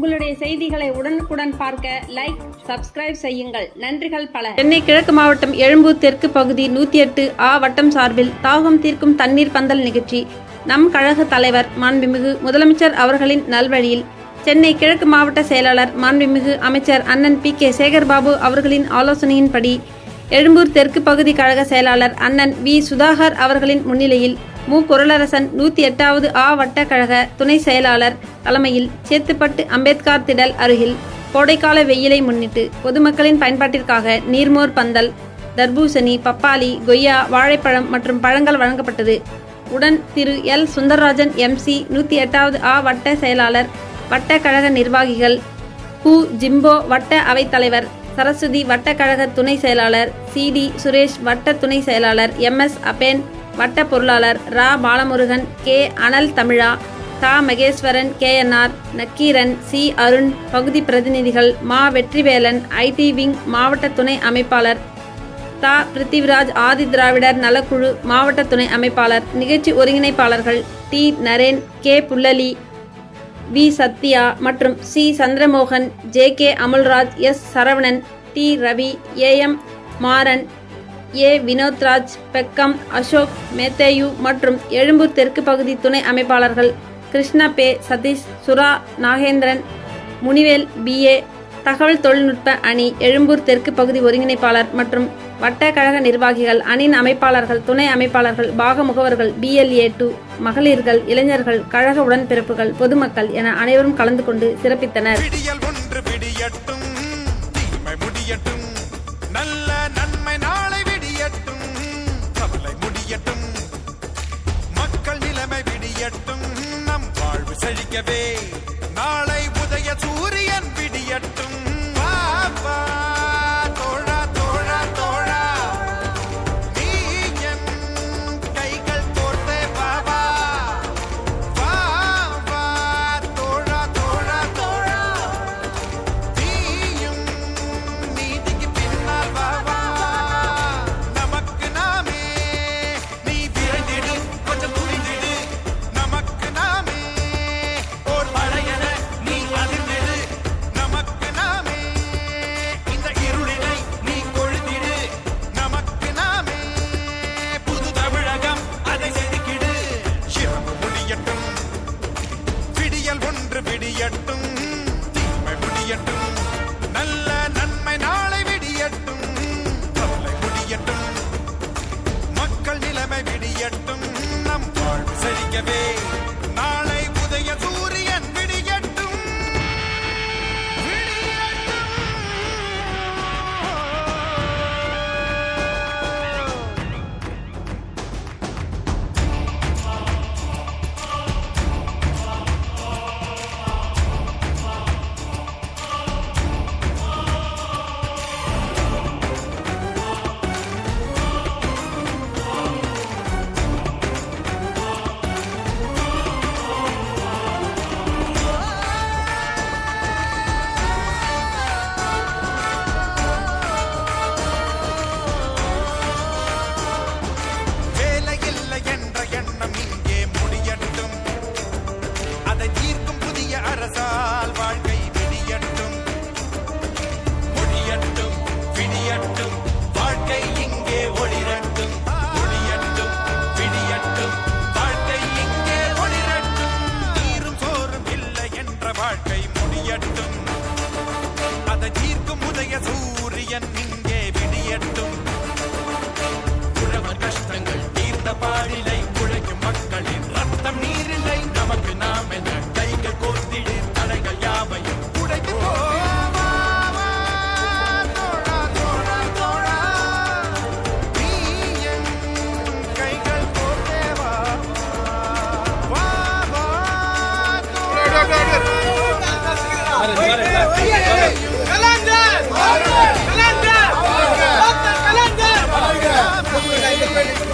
உங்களுடைய செய்திகளை உடனுக்குடன் பார்க்க லைக், சப்ஸ்கிரைப் செய்யுங்கள். நன்றிகள் பல. சென்னை கிழக்கு மாவட்டம் எழும்பூர் தெற்கு பகுதி 108 வட்டம் சார்பில் தாகம் தீர்க்கும் தண்ணீர் பந்தல் நிகழ்ச்சி நம் கழக தலைவர் மாண்புமிகு முதலமைச்சர் அவர்களின் நல்வழியில் சென்னை கிழக்கு மாவட்ட செயலாளர் மாண்புமிகு அமைச்சர் அண்ணன் PK சேகர்பாபு அவர்களின் ஆலோசனையின்படி எழும்பூர் தெற்கு பகுதி கழக செயலாளர் அண்ணன் V சுதாகர் அவர்களின் முன்னிலையில் மு குரலரசன் 108வது வட்ட கழக துணை செயலாளர் தலைமையில் சேத்துப்பட்டு அம்பேத்கர் திடல் அருகில் கோடைக்கால வெயிலை முன்னிட்டு பொதுமக்களின் பயன்பாட்டிற்காக நீர்மோர் பந்தல், தர்பூசணி, பப்பாளி, கொய்யா, வாழைப்பழம் மற்றும் பழங்கள் வழங்கப்பட்டது. உடன் திரு L சுந்தரராஜன் MC 108வது வட்ட செயலாளர், வட்ட கழக நிர்வாகிகள், ஜிம்போ வட்ட அவைத்தலைவர், சரஸ்வதி வட்ட கழக துணை செயலாளர், CD சுரேஷ் வட்ட துணை செயலாளர், MS அபேன் வட்ட பொருளாளர், ரா பாலமுருகன், K அனல் தமிழா, தா மகேஸ்வரன், KNR நக்கீரன், C அருண், பகுதி பிரதிநிதிகள், மா வெற்றிவேலன், IT விங் மாவட்ட துணை அமைப்பாளர், தா பிருத்திவிராஜ் ஆதி திராவிடர் நலக்குழு மாவட்ட துணை அமைப்பாளர், நிகழ்ச்சி ஒருங்கிணைப்பாளர்கள் T Naren, K புல்லலி, V Sathya மற்றும் C Chandramohan, JK Amulraj, S Saravanan, T Ravi, AM Maran, A Vinothraj, Beckham, Ashok, Matthew மற்றும் எழும்பூர் தெற்கு பகுதி துணை அமைப்பாளர்கள் கிருஷ்ண பே, சதீஷ், சுரா, நாகேந்திரன், முனிவேல் BA, தகவல் தொழில்நுட்ப அணி எழும்பூர் தெற்கு பகுதி ஒருங்கிணைப்பாளர் மற்றும் வட்ட கழக நிர்வாகிகள், அணியின் அமைப்பாளர்கள், துணை அமைப்பாளர்கள், பாக முகவர்கள், BLA2, மகளிர்கள், இளைஞர்கள், கழக உடன்பிறப்புகள், பொதுமக்கள் என அனைவரும் கலந்து கொண்டு சிறப்பித்தனர். மக்கள் நிலைமை விடியட்டும், நம் வாழ்வு செழிக்கவே நாளை உதய சூரியன் விடியட்டும். விடியட்டும், தீமை முடியட்டும், நல்ல நன்மை நாளை விடியட்டும், கவலை முடியட்டும், மக்கள் நிலைமை விடியட்டும், நம் வாழ்வு செழிக்கவே நாளை உதய சூரியன் விடியட்டும். அரசால் வாழ்க்கை விடியட்டும், முடியட்டும், விடியட்டும், வாழ்க்கை இங்கே ஒளிரட்டும், ஒளியட்டும், விடியட்டும், வாழ்க்கை இங்கே ஒளிரட்டும், நீரும் சோறும் இல்லை என்ற வாழ்க்கை முடியட்டும், அதை தீர்க்கும் உதய சூரியன் இங்கே விடியட்டும், உழவர் கஷ்டங்கள் தீர்ந்த பாடிலை, உழைக்கும் மக்களின் ரத்தம் நீரில்லை, நமக்கு நாம் என கைகள் கோர்த்திடு, தடைகள் யாவையும் உடைத்து கைகள் கோர்த்தேவா கலந்தர்